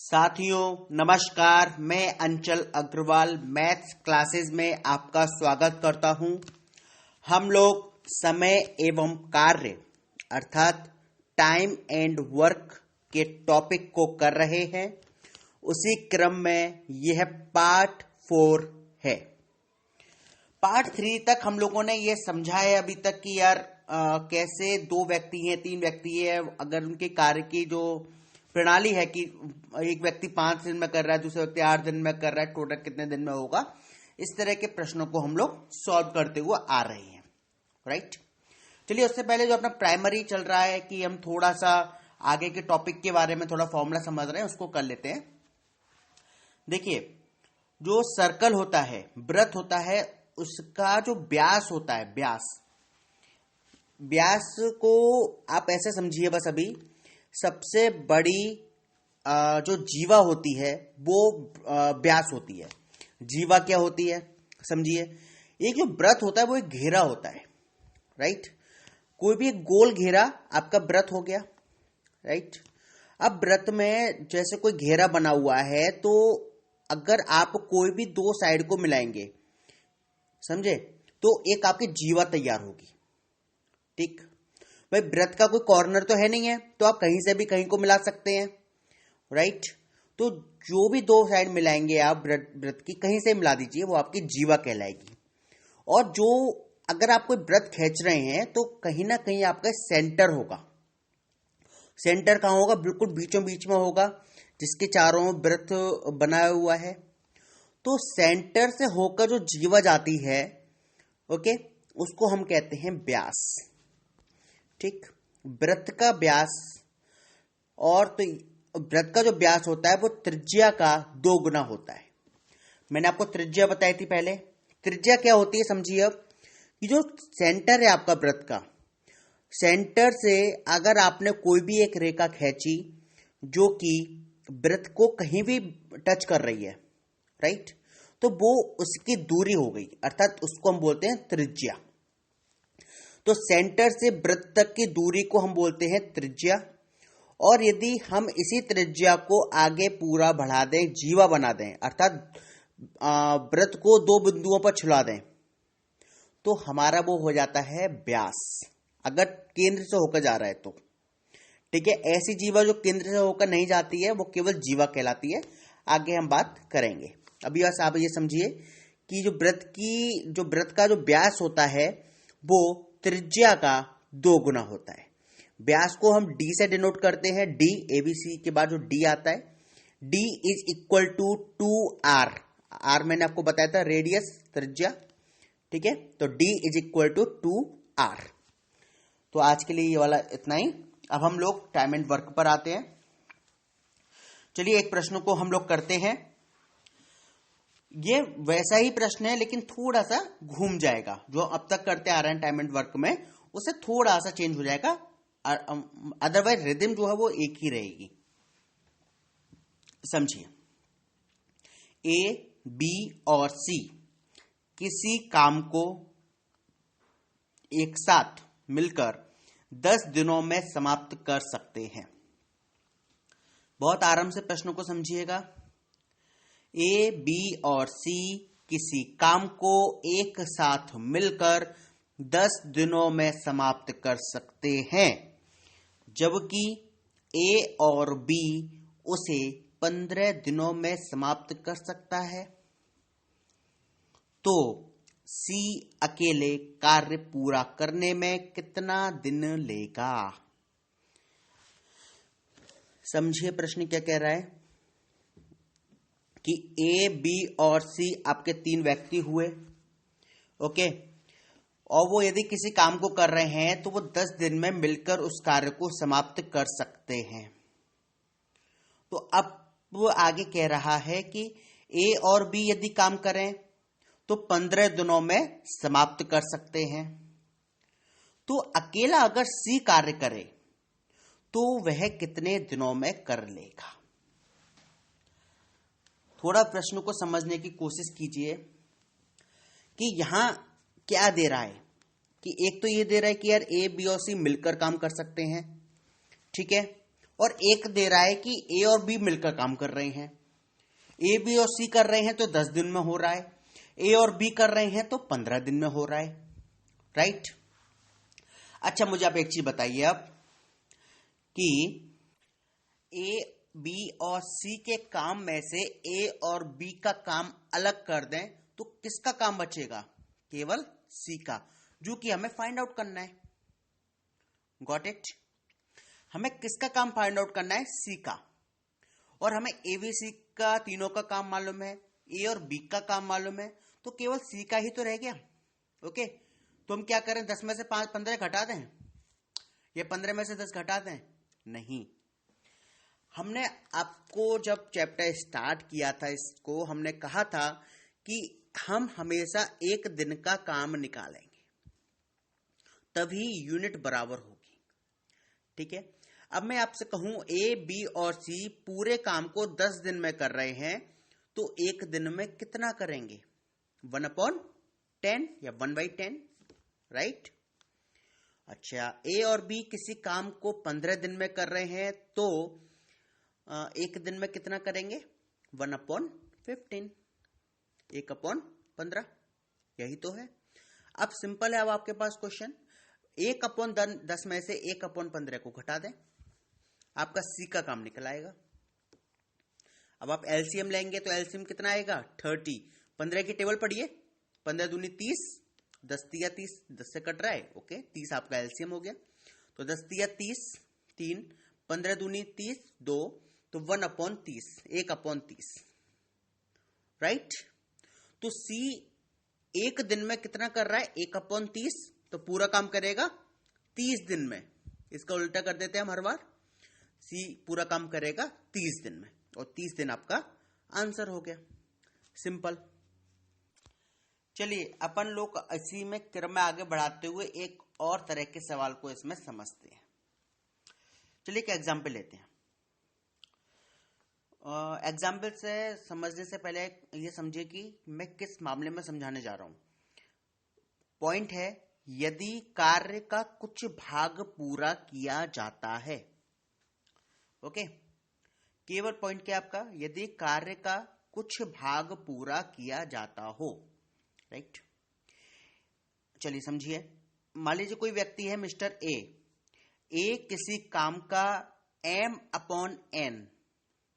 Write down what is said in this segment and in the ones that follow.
साथियों नमस्कार। मैं अंचल अग्रवाल मैथ्स क्लासेस में आपका स्वागत करता हूं। हम लोग समय एवं कार्य अर्थात टाइम एंड वर्क के टॉपिक को कर रहे हैं। उसी क्रम में यह पार्ट 4 है। पार्ट 3 तक हम लोगों ने यह समझा है अभी तक कि यार कैसे दो व्यक्ति हैं, तीन व्यक्ति है, अगर उनके कार्य की जो प्रणाली है कि एक व्यक्ति 5 दिन में कर रहा है, दूसरा व्यक्ति 8 दिन में कर रहा है, टोटल कितने दिन में होगा, इस तरह के प्रश्नों को हम लोग सॉल्व करते हुए आ रहे हैं। राइट, चलिए उससे पहले जो अपना प्राइमरी चल रहा है कि हम थोड़ा सा आगे के टॉपिक के बारे में थोड़ा फॉर्मूला समझ रहे हैं, उसको कर लेते हैं। देखिए, जो सर्कल होता है, वृत्त होता है, उसका जो व्यास होता है, व्यास को आप ऐसे समझिए बस अभी सबसे बड़ी जो जीवा होती है वो व्यास होती है। जीवा क्या होती है समझिए, एक जो वृत्त होता है वो एक घेरा होता है। राइट, कोई भी एक गोल घेरा आपका वृत्त हो गया। राइट, अब वृत्त में जैसे कोई घेरा बना हुआ है, तो अगर आप कोई भी दो साइड को मिलाएंगे, समझे, तो एक आपकी जीवा तैयार होगी। ठीक, भाई वृत्त का कोई कॉर्नर तो है नहीं है, तो आप कहीं से भी कहीं को मिला सकते हैं। राइट, तो जो भी दो साइड मिलाएंगे आप वृत्त की, कहीं से मिला दीजिए, वो आपकी जीवा कहलाएगी। और जो अगर आप कोई वृत्त खींच रहे हैं तो कहीं ना कहीं आपका सेंटर होगा। सेंटर कहाँ होगा? बिल्कुल बीचों बीच में होगा, जिसके चारों वृत्त बनाया हुआ है। तो सेंटर से होकर जो जीवा जाती है, ओके, उसको हम कहते हैं व्यास। ठीक, वृत्त का व्यास, और तो वृत्त का जो व्यास होता है वो त्रिज्या का 2 गुना होता है। मैंने आपको त्रिज्या बताई थी पहले। त्रिज्या क्या होती है समझिए अब, कि जो सेंटर है आपका वृत्त का, सेंटर से अगर आपने कोई भी एक रेखा खींची जो कि वृत्त को कहीं भी टच कर रही है, राइट, तो वो उसकी दूरी हो गई, अर्थात उसको हम बोलते हैं त्रिज्या। तो सेंटर से वृत्त तक की दूरी को हम बोलते हैं त्रिज्या। और यदि हम इसी त्रिज्या को आगे पूरा बढ़ा दें, जीवा बना दें, अर्थात वृत्त को 2 बिंदुओं पर छुड़ा दें, तो हमारा वो हो जाता है व्यास, अगर केंद्र से होकर जा रहा है तो। ठीक है, ऐसी जीवा जो केंद्र से होकर नहीं जाती है वो केवल जीवा कहलाती है। आगे हम बात करेंगे। अभी बस आप ये समझिए कि जो वृत्त का जो व्यास होता है वो त्रिज्या का 2 गुना होता है। व्यास को हम d से डिनोट करते हैं। d, ABC के बाद जो d आता है, d is equal to 2r। r मैंने आपको बताया था रेडियस, त्रिज्या। ठीक है, तो d is equal to 2r। तो आज के लिए ये वाला इतना ही। अब हम लोग टाइम एंड वर्क पर आते हैं। चलिए एक प्रश्न को हम लोग करते हैं। ये वैसा ही प्रश्न है लेकिन थोड़ा सा घूम जाएगा। जो अब तक करते आ रहे हैं टाइम एंड वर्क में, उससे थोड़ा सा चेंज हो जाएगा, अदरवाइज रिदम जो है वो एक ही रहेगी। समझिए, A, B और C किसी काम को एक साथ मिलकर 10 दिनों में समाप्त कर सकते हैं। बहुत आराम से प्रश्नों को समझिएगा। A, B और C किसी काम को एक साथ मिलकर 10 दिनों में समाप्त कर सकते हैं, जबकि A और B उसे 15 दिनों में समाप्त कर सकता है। तो C अकेले कार्य पूरा करने में कितना दिन लेगा? समझिए प्रश्न क्या कह रहा है कि A, B और C आपके 3 व्यक्ति हुए। ओके, और वो यदि किसी काम को कर रहे हैं तो वो 10 दिन में मिलकर उस कार्य को समाप्त कर सकते हैं। तो अब वो आगे कह रहा है कि A और B यदि काम करें तो 15 दिनों में समाप्त कर सकते हैं। तो अकेला अगर C कार्य करे तो वह कितने दिनों में कर लेगा? थोड़ा प्रश्न को समझने की कोशिश कीजिए कि यहां क्या दे रहा है। कि एक तो ये दे रहा है कि यार A, B और C मिलकर काम कर सकते हैं, ठीक है, और एक दे रहा है कि ए और बी मिलकर काम कर रहे हैं, ए बी और सी कर रहे हैं तो 10 दिन में हो रहा है, ए और बी कर रहे हैं तो 15 दिन में हो रहा है, राइट। अच्छा मुझे आप एक चीज बताइए अब कि ए बी और सी के काम में से ए और बी का काम अलग कर दें तो किसका काम बचेगा? केवल सी का, जो कि हमें फाइंड आउट करना है। Got it? हमें किसका काम फाइंड आउट करना है? सी का। और हमें ए बी सी का तीनों का काम मालूम है, ए और बी का काम मालूम है, तो केवल सी का ही तो रह गया। ओके, तो हम क्या करें? 10 में से 15 घटा दें या 15 में से 10 घटा दें? नहीं। हमने आपको जब चैप्टर स्टार्ट किया था इसको, हमने कहा था कि हम हमेशा एक दिन का काम निकालेंगे, तभी यूनिट बराबर होगी। ठीक है, अब मैं आपसे कहूं ए बी और सी पूरे काम को 10 दिन में कर रहे हैं, तो एक दिन में कितना करेंगे? 1/10 या 1/10, राइट। अच्छा, ए और बी किसी काम को 15 दिन में कर रहे हैं, तो एक दिन में कितना करेंगे? 1/15, 1/15, यही तो है। अब सिंपल है, अब आपके पास क्वेश्चन 1/10 में से 1/15 को घटा दें, आपका सी का काम निकल आएगा। अब आप एलसीएम लेंगे तो एलसीएम कितना आएगा? 30। 15 की टेबल पढ़िए, 15 दूनी 30, 10 तिया 30, 10 से कट रहा है, ओके, 30 आपका एलसीएम हो गया। तो 10 तिया 30, 3, 15 दूनी 30, 2, तो 1/30, 1/30, राइट। तो सी एक दिन में कितना कर रहा है? 1/30, तो पूरा काम करेगा 30 दिन में। इसका उल्टा कर देते हैं हम हर बार, सी पूरा काम करेगा 30 दिन में, और 30 दिन आपका आंसर हो गया। सिंपल। चलिए अपन लोग इसी में क्रम में आगे बढ़ाते हुए एक और तरह के सवाल को इसमें समझते हैं। चलिए एक एग्जाम्पल लेते हैं। एग्जाम्पल से समझने से पहले ये समझिए कि मैं किस मामले में समझाने जा रहा हूं। पॉइंट है, यदि कार्य का कुछ भाग पूरा किया जाता है, ओके, केवल पॉइंट क्या आपका? यदि कार्य का कुछ भाग पूरा किया जाता हो, राइट। चलिए समझिए, मान लीजिए कोई व्यक्ति है मिस्टर ए, किसी काम का m/n,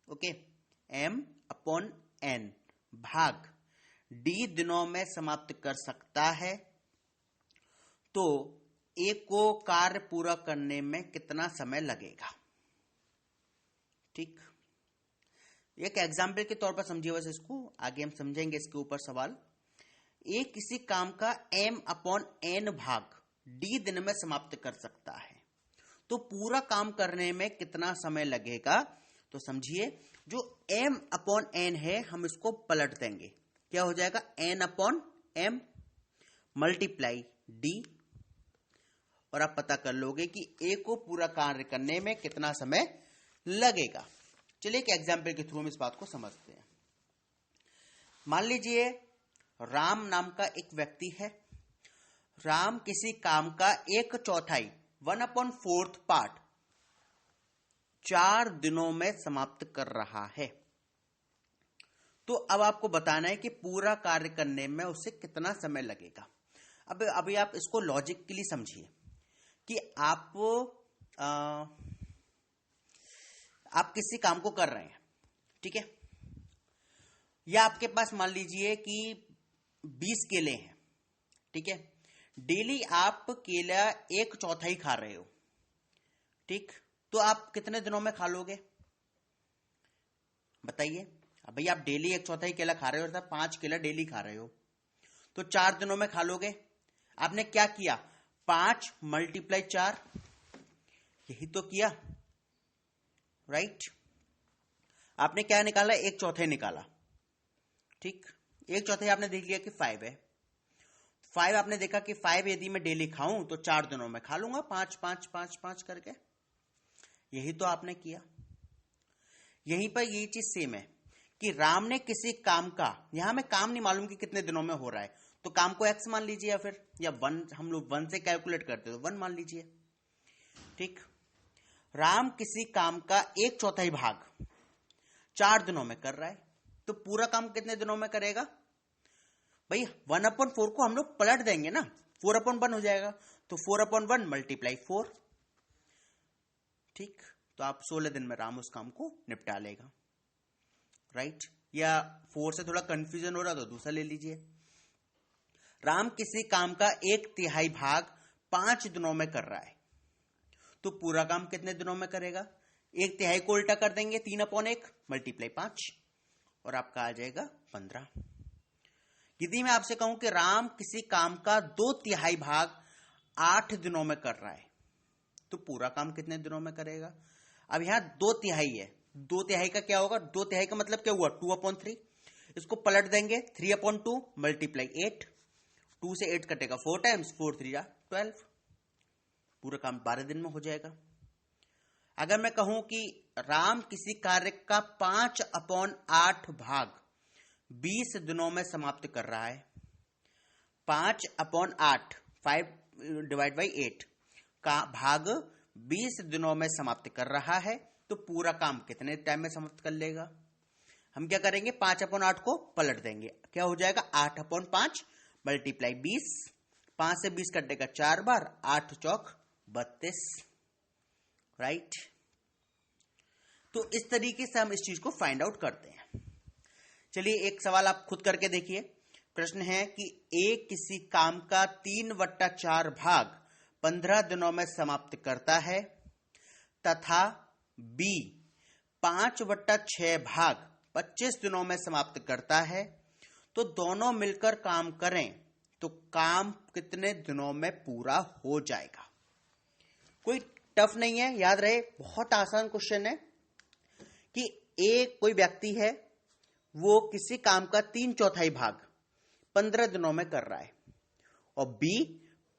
ओके, m/n भाग d दिनों में समाप्त कर सकता है, तो ए को कार्य पूरा करने में कितना समय लगेगा? ठीक, एक एग्जाम्पल के तौर पर समझिए बस इसको, आगे हम समझेंगे इसके ऊपर सवाल। ए किसी काम का m/n भाग d दिन में समाप्त कर सकता है, तो पूरा काम करने में कितना समय लगेगा? तो समझिए, जो m/n है हम इसको पलट देंगे, क्या हो जाएगा? n/m मल्टीप्लाई d, और आप पता कर लोगे कि ए को पूरा कार्य करने में कितना समय लगेगा। चलिए एक एग्जाम्पल के थ्रू हम इस बात को समझते हैं। मान लीजिए राम नाम का एक व्यक्ति है। राम किसी काम का 1/4 1/4 पार्ट 4 दिनों में समाप्त कर रहा है। तो अब आपको बताना है कि पूरा कार्य करने में उसे कितना समय लगेगा। अब अभी आप इसको लॉजिकली समझिए कि आप किसी काम को कर रहे हैं, ठीक है, या आपके पास मान लीजिए कि 20 केले हैं, ठीक है, डेली आप केला 1/4 खा रहे हो, ठीक, तो आप कितने दिनों में खा लोगे? बताइए। अब भाई आप डेली 1/4 केला खा रहे हो, अर्थात 5 केला डेली खा रहे हो, तो 4 दिनों में खा लोगे। आपने क्या किया? 5 × 4, यही तो किया, राइट। आपने क्या निकाला? 1/4 निकाला, ठीक। 1/4 आपने देख लिया कि 5 है। 5 आपने देखा कि 5 यदि मैं डेली खाऊं तो 4 दिनों में खा लूंगा, 5 5 5 5 करके, यही तो आपने किया। यहीं पर यही चीज सेम है कि राम ने किसी काम का, यहां में काम नहीं मालूम कि कितने दिनों में हो रहा है, तो काम को x मान लीजिए, या फिर 1, हम लोग 1 से कैलकुलेट करते तो 1 मान लीजिए, ठीक। राम किसी काम का 1/4 भाग 4 दिनों में कर रहा है, तो पूरा काम कितने दिनों में करेगा? भाई 1/4 को हम लोग पलट देंगे ना, 4/1 हो जाएगा, तो 4/1 मल्टीप्लाई 4। ठीक, तो आप 16 दिन में राम उस काम को निपटा लेगा। राइट, या 4 से थोड़ा कंफ्यूजन हो रहा तो दूसरा ले लीजिए। राम किसी काम का 1/3 भाग 5 दिनों में कर रहा है, तो पूरा काम कितने दिनों में करेगा? 1/3 को उल्टा कर देंगे, 3/1 मल्टीप्लाई 5, और आपका आ जाएगा 15। यदि मैं आपसे कहूं कि राम किसी काम का 2/3 भाग 8 दिनों में कर रहा है, तो पूरा काम कितने दिनों में करेगा? अब यहां 2/3 है, 2/3 का क्या होगा? 2/3 का मतलब क्या हुआ? 2/3। इसको पलट देंगे, 3/2 मल्टीप्लाई 8, 2 से 8 कटेगा 4 टाइम्स, 4 3 12, पूरा काम 12 दिन में हो जाएगा। अगर मैं कहूं कि राम किसी कार्य का 5/8 भाग 20 दिनों में समाप्त कर रहा है, 5/8 5/8 का भाग 20 दिनों में समाप्त कर रहा है, तो पूरा काम कितने टाइम में समाप्त कर लेगा? हम क्या करेंगे? 5/8 को पलट देंगे, क्या हो जाएगा? 8/5 मल्टीप्लाई 20, 5 से 20 कटेगा 4 बार, 8 चौक 32। राइट, तो इस तरीके से हम इस चीज को फाइंड आउट करते हैं। चलिए एक सवाल आप खुद करके देखिए। प्रश्न है कि ए किसी काम का 3/4 भाग 15 दिनों में समाप्त करता है, तथा बी 5/6 भाग 25 दिनों में समाप्त करता है, तो दोनों मिलकर काम करें तो काम कितने दिनों में पूरा हो जाएगा? कोई टफ नहीं है, याद रहे, बहुत आसान क्वेश्चन है कि एक कोई व्यक्ति है, वो किसी काम का 3/4 भाग 15 दिनों में कर रहा है, और बी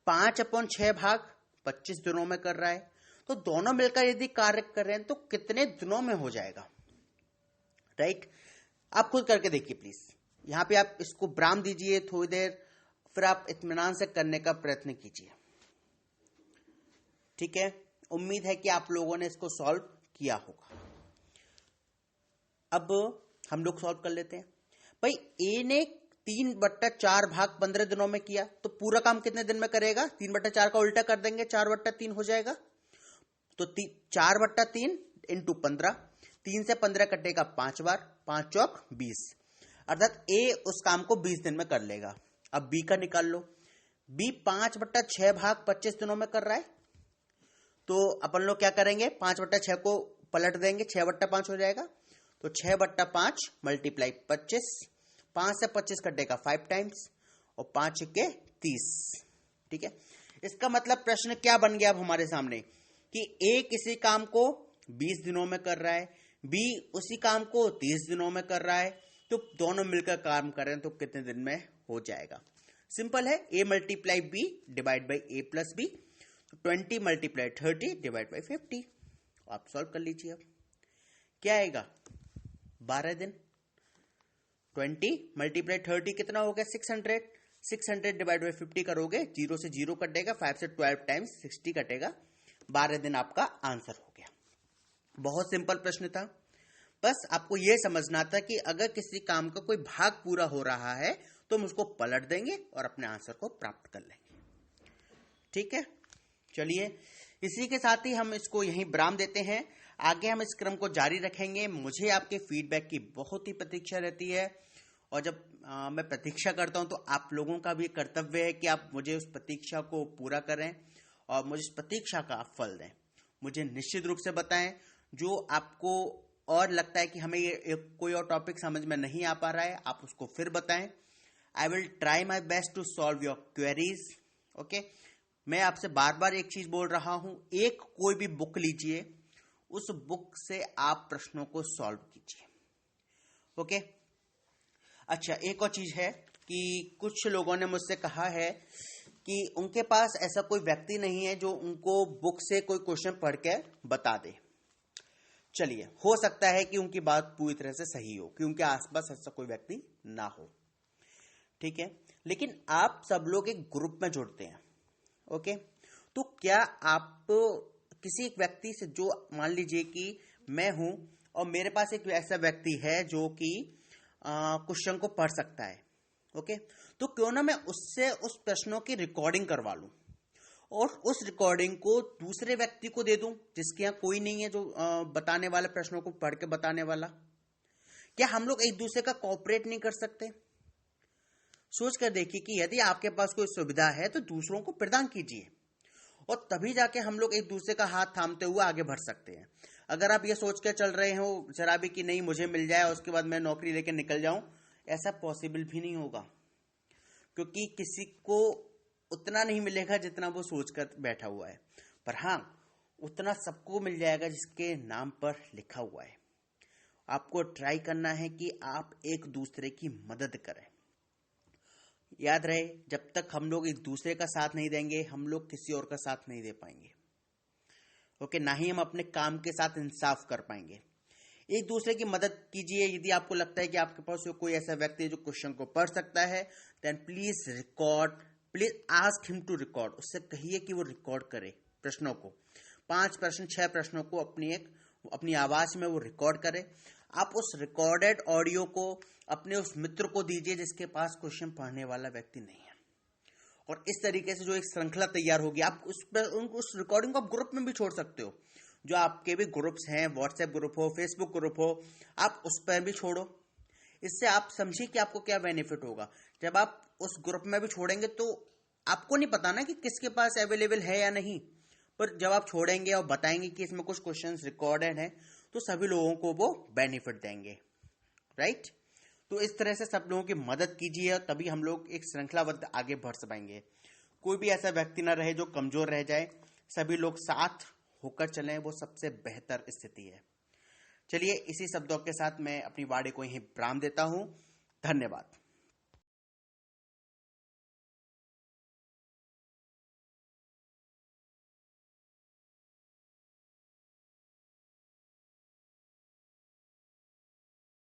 5/6 भाग 25 दिनों में कर रहा है, तो दोनों मिलकर यदि कार्य कर रहे हैं तो कितने दिनों में हो जाएगा? राइट, आप खुद करके देखिए प्लीज। यहां पे आप इसको विराम दीजिए थोड़ी देर, फिर आप इत्मीनान से करने का प्रयत्न कीजिए। ठीक है, उम्मीद है कि आप लोगों ने इसको सॉल्व किया होगा। अब हम लोग सॉल्व कर लेते हैं। भाई ए ने 3/4 भाग 15 दिनों में किया, तो पूरा काम कितने दिन में करेगा? 3/4 का उल्टा कर देंगे, 4/3 हो जाएगा, तो 4/3 इंटू 15, 3 से 15 कटेगा 5 बार, 5 चौक 20, अर्थात ए उस काम को 20 दिन में कर लेगा। अब बी का निकाल लो। बी 5/6 भाग 25 दिनों में कर रहा है, तो अपन लोग क्या करेंगे? 5/6 को पलट देंगे, 6/5 हो जाएगा, तो 6/5 मल्टीप्लाई 25, 5 से 25 कटेगा 5 टाइम्स, और 5 के 30। ठीक है, इसका मतलब प्रश्न क्या बन गया अब हमारे सामने कि ए किसी काम को 20 दिनों में कर रहा है, बी उसी काम को 30 दिनों में कर रहा है, तो दोनों मिलकर काम करें तो कितने दिन में हो जाएगा? सिंपल है, A multiply B divide by A plus B, 20 multiply 30 divide by 50। आप सॉल्व कर लीजिए। अब क्या आएगा? 12 दिन। 20 मल्टीप्लाई 30 कितना हो गया? 600। 600 डिवाइड बाई 50 करोगे, 0 से 0 कटेगा, 5 से 12 टाइम्स 60 कटेगा, 12 दिन आपका आंसर हो गया। बहुत सिंपल प्रश्न था, बस आपको यह समझना था कि अगर किसी काम का कोई भाग पूरा हो रहा है तो हम उसको पलट देंगे और अपने आंसर को प्राप्त कर लेंगे। ठीक है, चलिए इसी के साथ ही हम इसको यहीं विराम देते हैं। आगे हम इस क्रम को जारी रखेंगे। मुझे आपके फीडबैक की बहुत ही प्रतीक्षा रहती है, और जब मैं प्रतीक्षा करता हूं तो आप लोगों का भी कर्तव्य है कि आप मुझे उस प्रतीक्षा को पूरा करें और मुझे उस प्रतीक्षा का फल दें। मुझे निश्चित रूप से बताएं जो आपको और लगता है कि हमें ये कोई और टॉपिक समझ में नहीं आ पा रहा है, आप उसको फिर बताएं। I will try my best to solve your queries. Okay, मैं आपसे बार बार एक चीज बोल रहा हूं, एक कोई भी बुक लीजिए, उस बुक से आप प्रश्नों को सॉल्व कीजिए। ओके, अच्छा एक और चीज है कि कुछ लोगों ने मुझसे कहा है कि उनके पास ऐसा कोई व्यक्ति नहीं है जो उनको बुक से कोई क्वेश्चन पढ़ के बता दे। चलिए, हो सकता है कि उनकी बात पूरी तरह से सही हो, कि उनके आसपास ऐसा कोई व्यक्ति ना हो। ठीक है, लेकिन आप सब लोग एक ग्रुप में जुड़ते हैं। ओके, तो क्या आप किसी एक व्यक्ति से, जो मान लीजिए कि मैं हूं और मेरे पास एक ऐसा व्यक्ति है जो कि क्वेश्चन को पढ़ सकता है, ओके, तो क्यों ना मैं उससे उस प्रश्नों की रिकॉर्डिंग करवा लूं और उस रिकॉर्डिंग को दूसरे व्यक्ति को दे दूं जिसके यहाँ कोई नहीं है जो बताने वाला, प्रश्नों को पढ़ के बताने वाला। क्या हम लोग एक दूसरे का कोऑपरेट नहीं कर सकते? सोच कर देखिए कि यदि आपके पास कोई सुविधा है तो दूसरों को प्रदान कीजिए और तभी जाके हम लोग एक दूसरे का हाथ थामते हुए आगे बढ़ सकते हैं। अगर आप ये सोच कर चल रहे हो जरा भी कि नहीं मुझे मिल जाए उसके बाद मैं नौकरी लेकर निकल जाऊं, ऐसा पॉसिबल भी नहीं होगा, क्योंकि किसी को उतना नहीं मिलेगा जितना वो सोचकर बैठा हुआ है, पर हाँ उतना सबको मिल जाएगा जिसके नाम पर लिखा हुआ है। आपको ट्राई करना है कि आप एक दूसरे की मदद करें। याद रहे, जब तक हम लोग एक दूसरे का साथ नहीं देंगे हम लोग किसी और का साथ नहीं दे पाएंगे, ओके, ना ही हम अपने काम के साथ इंसाफ कर पाएंगे। एक दूसरे की मदद कीजिए। यदि आपको लगता है कि आपके पास कोई ऐसा व्यक्ति है जो क्वेश्चन को पढ़ सकता है, then please record, please ask him to record. उससे कहिए कि वो रिकॉर्ड करे प्रश्नों को, 5 प्रश्न 6 प्रश्नों को अपनी आवाज में वो रिकॉर्ड करे। आप उस रिकॉर्डेड ऑडियो को अपने उस मित्र को दीजिए जिसके पास क्वेश्चन पढ़ने वाला व्यक्ति नहीं है, और इस तरीके से जो एक श्रृंखला तैयार होगी, आप उस रिकॉर्डिंग को आप ग्रुप में भी छोड़ सकते हो। जो आपके भी ग्रुप्स हैं, व्हाट्सएप ग्रुप हो, फेसबुक ग्रुप हो, आप उस पर भी छोड़ो। इससे आप समझिए कि आपको क्या बेनिफिट होगा। जब आप उस ग्रुप में भी छोड़ेंगे तो आपको नहीं पता ना कि किसके पास अवेलेबल है या नहीं, पर जब आप छोड़ेंगे और बताएंगे कि इसमें कुछ क्वेश्चंस रिकॉर्डेड हैं तो सभी लोगों को वो बेनिफिट देंगे, राइट। तो इस तरह से सब लोगों की मदद कीजिए, तभी हम लोग एक श्रृंखलाबद्ध आगे बढ़ पाएंगे। कोई भी ऐसा व्यक्ति ना रहे जो कमजोर रह जाए, सभी लोग साथ होकर चलें, वो सबसे बेहतर स्थिति है। चलिए इसी शब्दों के साथ मैं अपनी वाणी को यहीं विराम देता हूं। धन्यवाद।